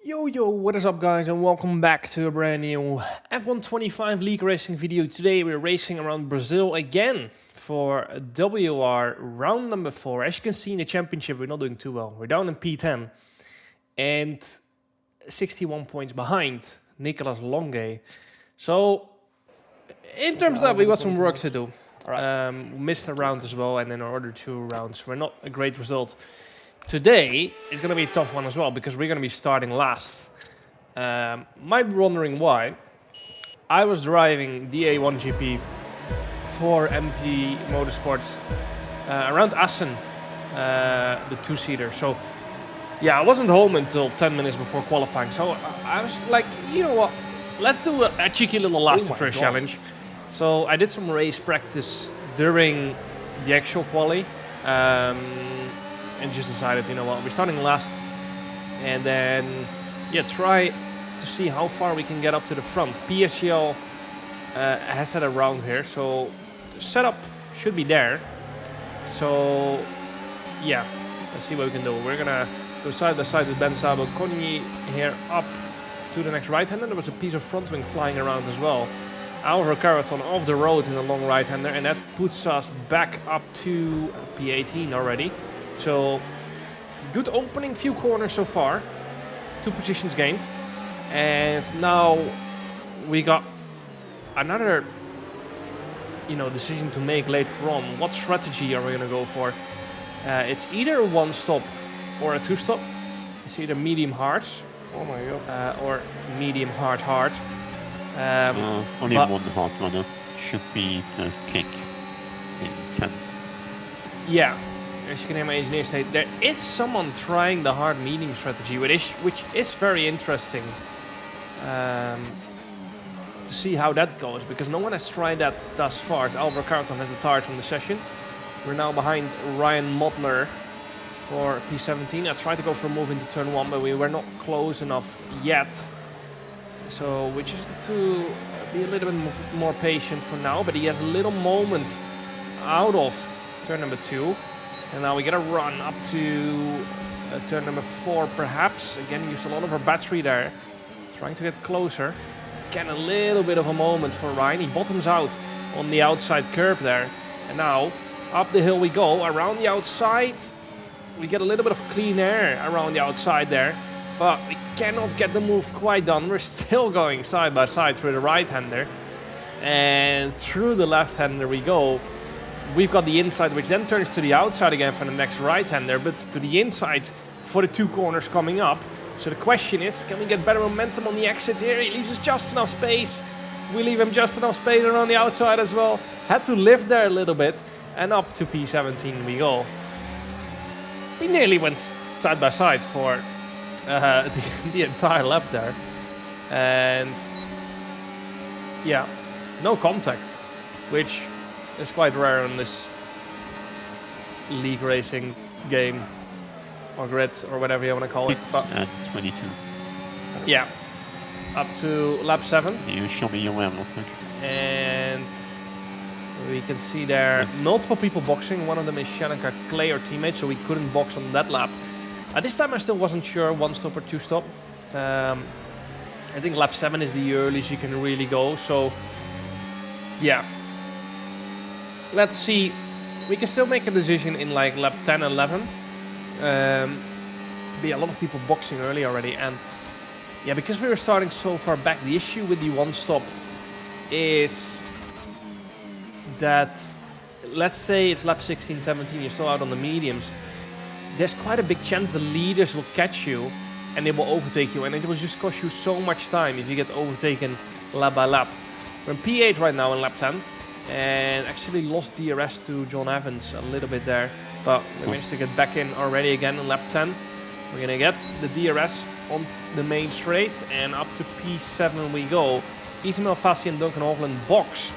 Yo, what is up guys, and welcome back to a brand new F125 League Racing video. Today we're racing around Brazil again for WOR round number 4. As you can see in the championship, we're not doing too well. We're down in P10 and 61 points behind Nicolas Longue. So in terms of that, we got some work to do. Missed a round as well, and in our other 2 rounds were not a great result. Today is going to be a tough one as well, because we're going to be starting last. Might be wondering why. I was driving the A1GP for MP Motorsports around Assen, the 2-seater. So, yeah, I wasn't home until 10 minutes before qualifying. So I was like, you know what? Let's do a cheeky little last to first challenge. So I did some race practice during the actual quali. And just decided, you know what, we're starting last, and then try to see how far we can get up to the front. PSGL has had a round here, so the setup should be there. So yeah, let's see what we can do. We're gonna go side by side with Ben Sabo Cogni here up to the next right-hander. There was a piece of front wing flying around as well. Alvaro Carreton off the road in a long right-hander, and that puts us back up to P18 already. So, good opening few corners so far. 2 positions gained. And now we got another, decision to make later on. What strategy are we going to go for? It's either a 1-stop or a 2-stop. It's either medium hards. Oh my god. Or medium hard. Only one hard runner should be kick in 10th. Yeah. As you can hear my engineer say, there is someone trying the hard medium strategy, which is very interesting to see how that goes, because no one has tried that thus far. As Alvaro Carlton has retired from the session. We're now behind Ryan Modler for P17. I tried to go for a move into turn 1, but we were not close enough yet. So we just have to be a little bit more patient for now, but he has a little moment out of turn number 2. And now we get a run up to turn number 4, perhaps. Again, use a lot of our battery there. Trying to get closer. Again, a little bit of a moment for Ryan. He bottoms out on the outside curb there. And now, up the hill we go. Around the outside, we get a little bit of clean air around the outside there. But we cannot get the move quite done. We're still going side by side through the right-hander. And through the left-hander we go. We've got the inside, which then turns to the outside again for the next right-hander, but to the inside for the 2 corners coming up. So the question is, can we get better momentum on the exit here? He leaves us just enough space. We leave him just enough space around the outside as well. Had to lift there a little bit, and up to P17 we go. We nearly went side by side for the entire lap there. And yeah, no contact, which it's quite rare in this league racing game or grid or whatever you want to call it. It's at 22. Yeah, up to lap 7. You show me your level. And we can see there multiple people boxing. One of them is Shanaka Clay, our teammate, so we couldn't box on that lap. At this time I still wasn't sure 1-stop or 2-stop. I think lap 7 is the earliest you can really go, so yeah. Let's see, we can still make a decision in like lap 10 and 11. Be a lot of people boxing early already, and yeah, because we were starting so far back, the issue with the 1-stop is that, let's say it's lap 16, 17, you're still out on the mediums. There's quite a big chance the leaders will catch you and they will overtake you, and it will just cost you so much time if you get overtaken lap by lap. We're in P8 right now in lap 10. And actually lost DRS to John Evans a little bit there, but we managed to get back in already again in lap 10. We're gonna get the DRS on the main straight, and up to P7 we go. Ismail Fassi and Duncan Hovland box,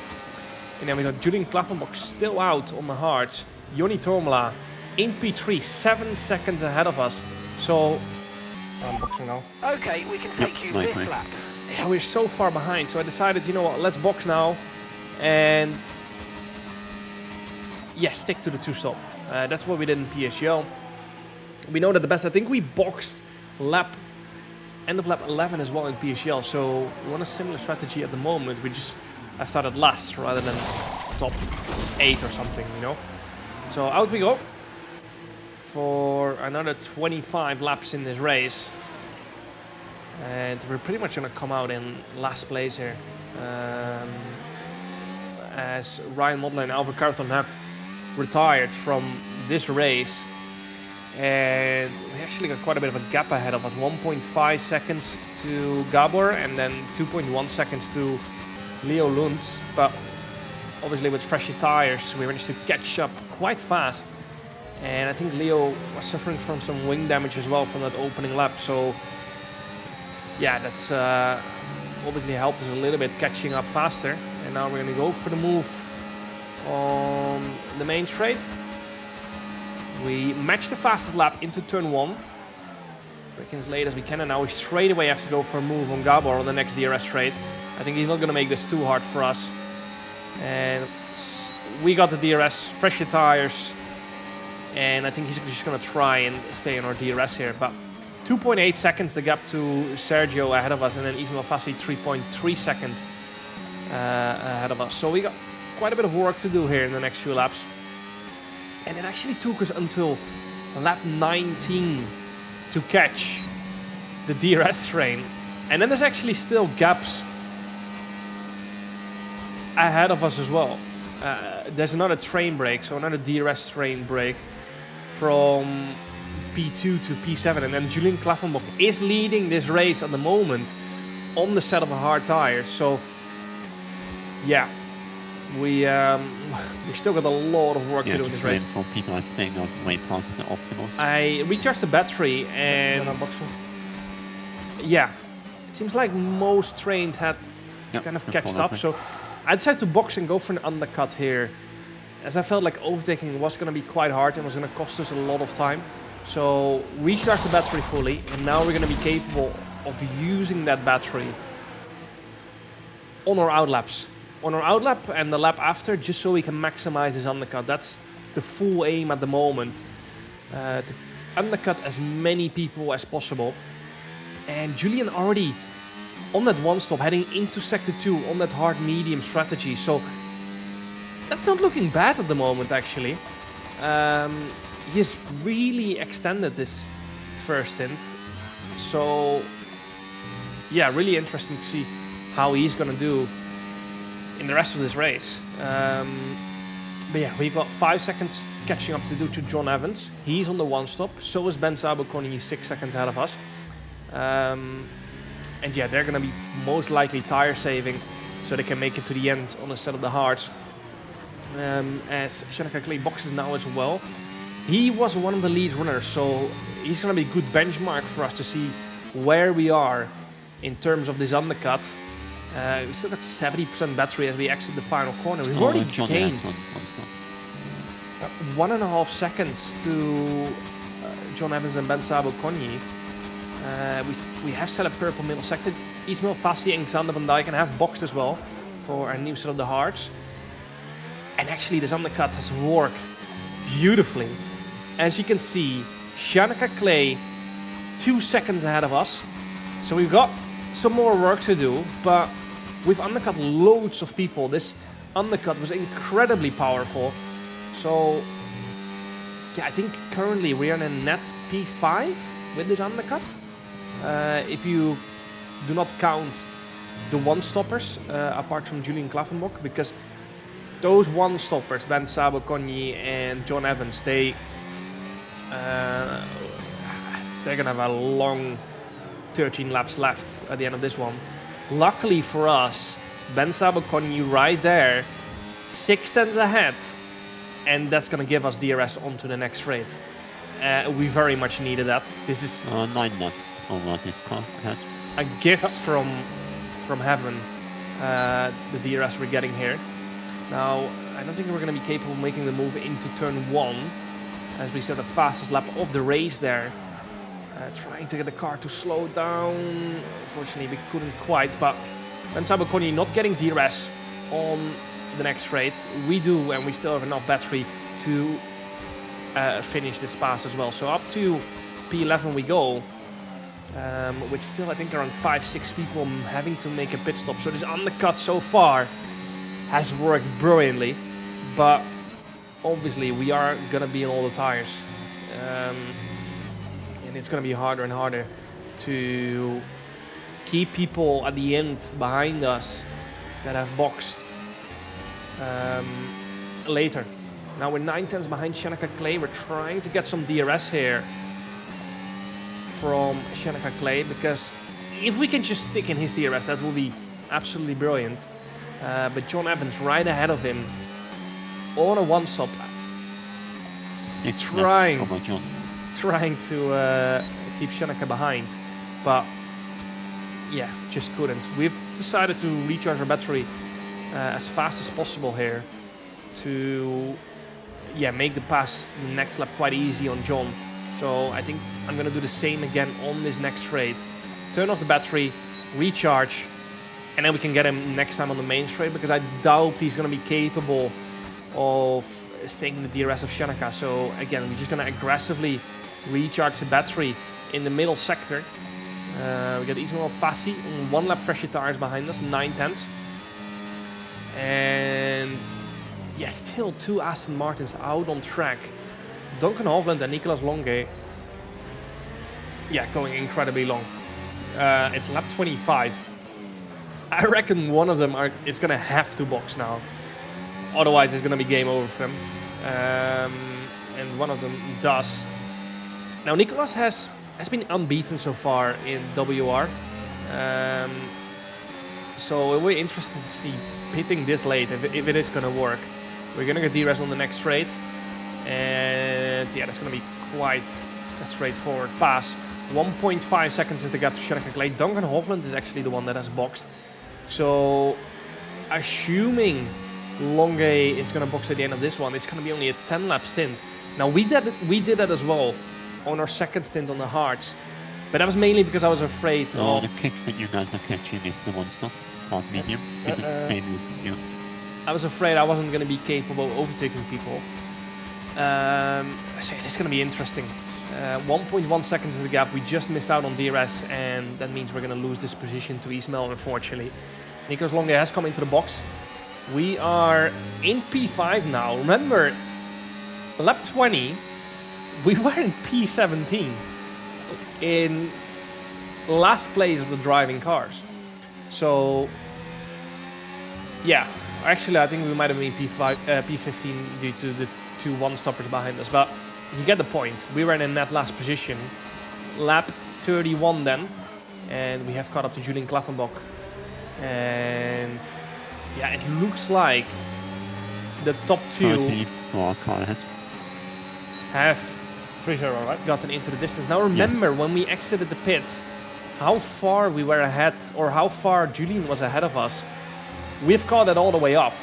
and then we got Julian Klaffenbach still out on the hards. Joni Tormela in P3, 7 seconds ahead of us. So I'm boxing now. Okay, we can take you this lap. Yeah, we're so far behind, so I decided, you know what, let's box now. And yeah, stick to the 2-stop. That's what we did in PSGL. We know that the best. I think we boxed lap end of lap 11 as well in PSL, so we want a similar strategy at the moment. We just have started last rather than top 8 or something, you know. So out we go for another 25 laps in this race. And we're pretty much going to come out in last place here. As Ryan Modler and Alvar Carlton have retired from this race. And we actually got quite a bit of a gap ahead of us. 1.5 seconds to Gabor and then 2.1 seconds to Leo Lund. But obviously with fresher tires, we managed to catch up quite fast. And I think Leo was suffering from some wing damage as well from that opening lap. So yeah, that's obviously helped us a little bit catching up faster. And now we're going to go for the move on the main straight. We matched the fastest lap into turn 1. Braking as late as we can, and now we straight away have to go for a move on Gabor on the next DRS straight. I think he's not going to make this too hard for us. And we got the DRS, fresher tires. And I think he's just going to try and stay on our DRS here. But 2.8 seconds the gap to Sergio ahead of us, and then Ismail Fassi 3.3 seconds ahead of us. So we got quite a bit of work to do here in the next few laps. And it actually took us until lap 19 to catch the DRS train. And then there's actually still gaps ahead of us as well. There's another train break, so another DRS train break from P2 to P7. And then Julian Klaffenbach is leading this race at the moment on the set of hard tires. So, yeah. We still got a lot of work to do in this race. For people are staying out way past the optimals. I recharged the battery and yeah, it seems like most trains had kind of catched up. So I decided to box and go for an undercut here, as I felt like overtaking was going to be quite hard and was going to cost us a lot of time. So recharged the battery fully, and now we're going to be capable of using that battery on our outlaps. On our outlap and the lap after, just so we can maximize this undercut. That's the full aim at the moment, to undercut as many people as possible. And Julian already on that one stop, heading into sector 2 on that hard medium strategy. So that's not looking bad at the moment, actually. He has really extended this first stint. So yeah, really interesting to see how he's gonna do in the rest of this race. But yeah, we've got 5 seconds catching up to do to John Evans. He's on the one stop. So is Ben Saboconi. He's 6 seconds ahead of us. And yeah, they're going to be most likely tire saving so they can make it to the end on a set of the hards. As Shanaka Clay boxes now as well. He was one of the lead runners, so he's going to be a good benchmark for us to see where we are in terms of this undercut. We still got 70% battery as we exit the final corner. We've already gained 1.5 seconds to John Evans and Ben Saboconi. We have set a purple middle sector. Ismail Fassi and Xander van Dijk have boxed as well for our new set of the hards. And actually this undercut has worked beautifully. As you can see, Shanaka Clay 2 seconds ahead of us. So we've got some more work to do, but we've undercut loads of people. This undercut was incredibly powerful. So yeah, I think currently we are in a net P5 with this undercut. If you do not count the one-stoppers, apart from Julian Klaffenbach, because those one-stoppers, Ben Saboconi and John Evans, they're gonna have a long 13 laps left at the end of this one. Luckily for us, Ben Saboconi right there, 6 tenths ahead, and that's gonna give us DRS onto the next straight. We very much needed that. This is 9 laps over this car ahead. A gift from heaven, the DRS we're getting here. Now, I don't think we're going to be capable of making the move into turn 1, as we set the fastest lap of the race there. Trying to get the car to slow down. Unfortunately, we couldn't quite, but Ben Saboconi not getting DRS on the next straight. We do, and we still have enough battery to finish this pass as well. So up to P11 we go. with still I think around 5-6 people having to make a pit stop. So this undercut so far has worked brilliantly, but obviously we are gonna be on all the tires, and it's gonna be harder and harder to keep people at the end behind us that have boxed later. Now we're 9/10 behind Shanaka Clay. We're trying to get some DRS here from Shanaka Clay, because if we can just stick in his DRS, that will be absolutely brilliant. But John Evans right ahead of him on a one-stop, trying to keep Shanaka behind, but yeah, just couldn't. We've decided to recharge our battery as fast as possible here to make the pass the next lap quite easy on John. So I think I'm gonna do the same again on this next straight. Turn off the battery, recharge, and then we can get him next time on the main straight, because I doubt he's gonna be capable of staying in the DRS of Shanaka. So again, we're just gonna aggressively recharge the battery in the middle sector. We got Ismail Fassi on 1 lap fresher tires behind us, 9/10. And yeah, still 2 Aston Martins out on track. Duncan Hovland and Nicolas Longe, going incredibly long. It's lap 25. I reckon one of them is going to have to box now. Otherwise, it's going to be game over for them. And one of them does. Now, Nicolas has been unbeaten so far in WR. So it'll be interesting to see pitting this late, if it is going to work. We're going to get DRS on the next straight. And yeah, that's going to be quite a straightforward pass. 1.5 seconds is the gap to Shanaka Clay. Duncan Hovland is actually the one that has boxed. So assuming Longe is going to box at the end of this one, it's going to be only a 10-lap stint. Now we did that as well on our second stint on the hards, but that was mainly because I was afraid of... the kick that you guys are catching is the one stop, hard medium. We did the same with you. I was afraid I wasn't going to be capable of overtaking people. So it's going to be interesting. 1.1 seconds is the gap. We just missed out on DRS, and that means we're going to lose this position to Ismail, unfortunately. Nicolas Longe has come into the box. We are in P5 now. Remember, lap 20, we were in P17 in last place of the driving cars. So, yeah, actually I think we might have been P15 due to the 2 one-stoppers behind us, but you get the point. We were in that last position. Lap 31 then, and we have caught up to Julian Klaffenbach. And yeah, it looks like the top 2 have 3-0, right? Gotten into the distance. Now remember, when we exited the pits, how far we were ahead, or how far Julian was ahead of us. We've caught that all the way up,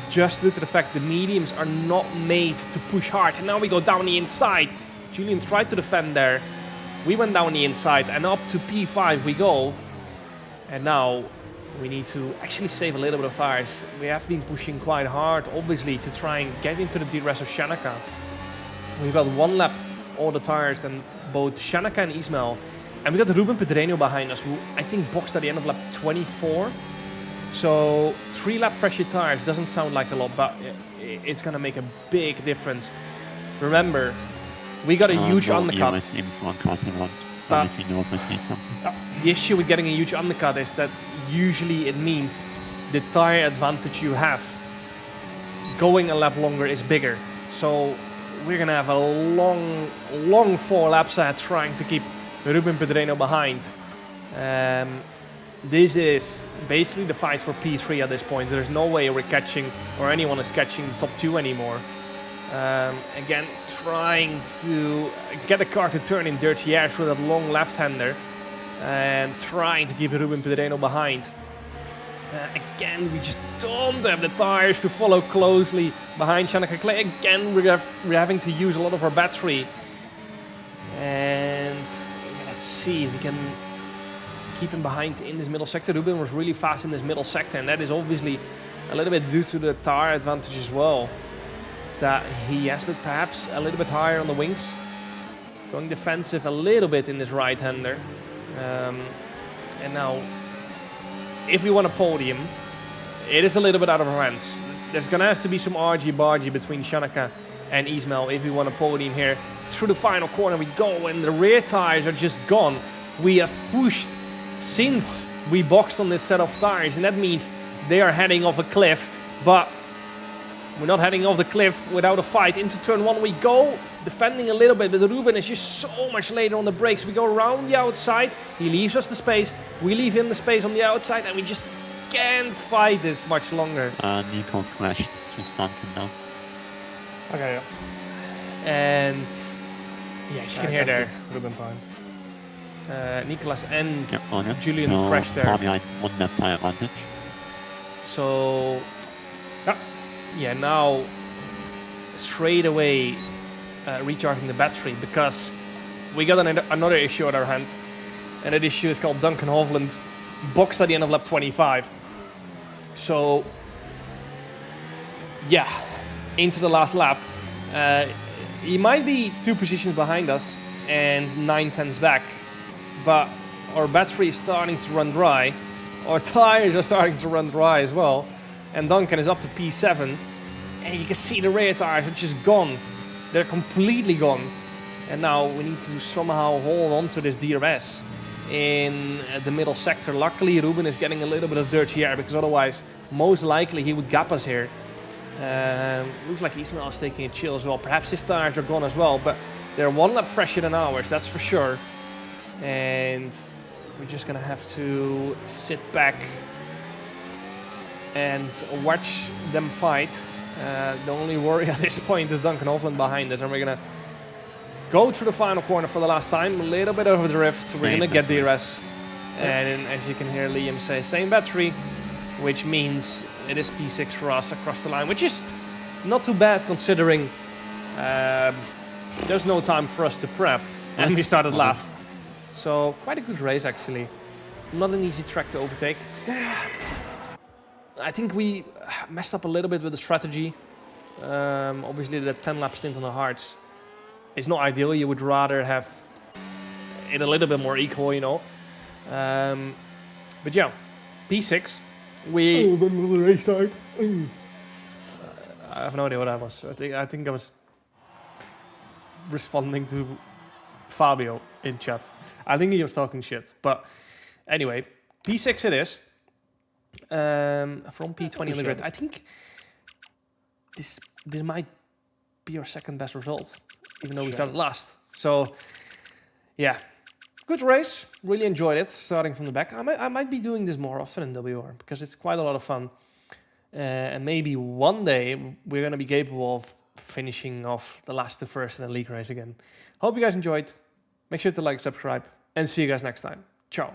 just due to the fact the mediums are not made to push hard. And now we go down the inside. Julian tried to defend there. We went down the inside, and up to P5 we go. And now we need to actually save a little bit of tires. We have been pushing quite hard, obviously, to try and get into the DRS of Shanaka. We've got 1 lap all the tires than both Shanaka and Ismail. And we got Ruben Pedreño behind us, who I think boxed at the end of lap 24. So 3 lap fresher tires doesn't sound like a lot, but it's going to make a big difference. Remember, we got a huge undercut. But the issue with getting a huge undercut is that usually it means the tire advantage you have going a lap longer is bigger. So we're going to have a long 4 laps ahead trying to keep Ruben Pedreño behind. This is basically the fight for P3 at this point. There's no way we're catching, or anyone is catching, the top 2 anymore. Again, trying to get the car to turn in dirty air through that long left-hander, and trying to keep Ruben Pedreño behind. Again, we just don't have the tires to follow closely behind Shanaka Clay. Again, we're having to use a lot of our battery. And let's see if we can keep him behind in this middle sector. Ruben was really fast in this middle sector, and that is obviously a little bit due to the tire advantage as well that he has, but perhaps a little bit higher on the wings. going defensive a little bit in this right-hander. And now, if we want a podium, it is a little bit out of our hands. There's going to have to be some argy-bargy between Shanaka and Ismail if we want a podium here. Through the final corner we go, and the rear tires are just gone. We have pushed since we boxed on this set of tires, and that means they are heading off a cliff, but we're not heading off the cliff without a fight. Into turn 1 we go, defending a little bit, but Ruben is just so much later on the brakes. We go around the outside, he leaves us the space, we leave him the space on the outside, and we just can't fight this much longer. Nico crashed, just Duncan now. Okay, yeah. And yeah, you can hear there, Ruben behind. Nicolas and Yep, on it. Julian so crashed there. far behind, 1 lap tire advantage. So yeah, now straight away recharging the battery, because we got another issue at our hand, and that issue is called Duncan Hovland boxed at the end of lap 25. So yeah, into the last lap. He might be 2 positions behind us and 9/10ths back, but our battery is starting to run dry. Our tires are starting to run dry as well, and Duncan is up to P7, and you can see the rear tires are just gone. They're completely gone, and now we need to somehow hold on to this DRS in the middle sector. Luckily, Ruben is getting a little bit of dirty air, because otherwise, most likely he would gap us here. Looks like Ismail is taking a chill as well. Perhaps his tires are gone as well, but they're 1 lap fresher than ours, that's for sure. And we're just gonna have to sit back and watch them fight. The only worry at this point is Duncan Hovland behind us, and we're gonna go through the final corner for the last time. A little bit over the drift, so we're gonna get DRS. And as you can hear Liam say, same battery, which means it is P6 for us across the line, which is not too bad considering there's no time for us to prep, and we started last. So quite a good race actually. Not an easy track to overtake. I think we messed up a little bit with the strategy. Obviously the 10 lap stint on the hards is not ideal. You would rather have it a little bit more equal, you know. But yeah, P6. I have no idea what I was. I think I was responding to Fabio in chat. I think he was talking shit. But anyway, P6 it is. From P20 on the grid. I think this might be our second best result, even though we started last. So yeah, good race. Really enjoyed it, starting from the back. I might be doing this more often in WOR, because it's quite a lot of fun. And maybe one day we're going to be capable of finishing off the last 2 first in a league race again. Hope you guys enjoyed. Make sure to like, subscribe, and see you guys next time. Ciao.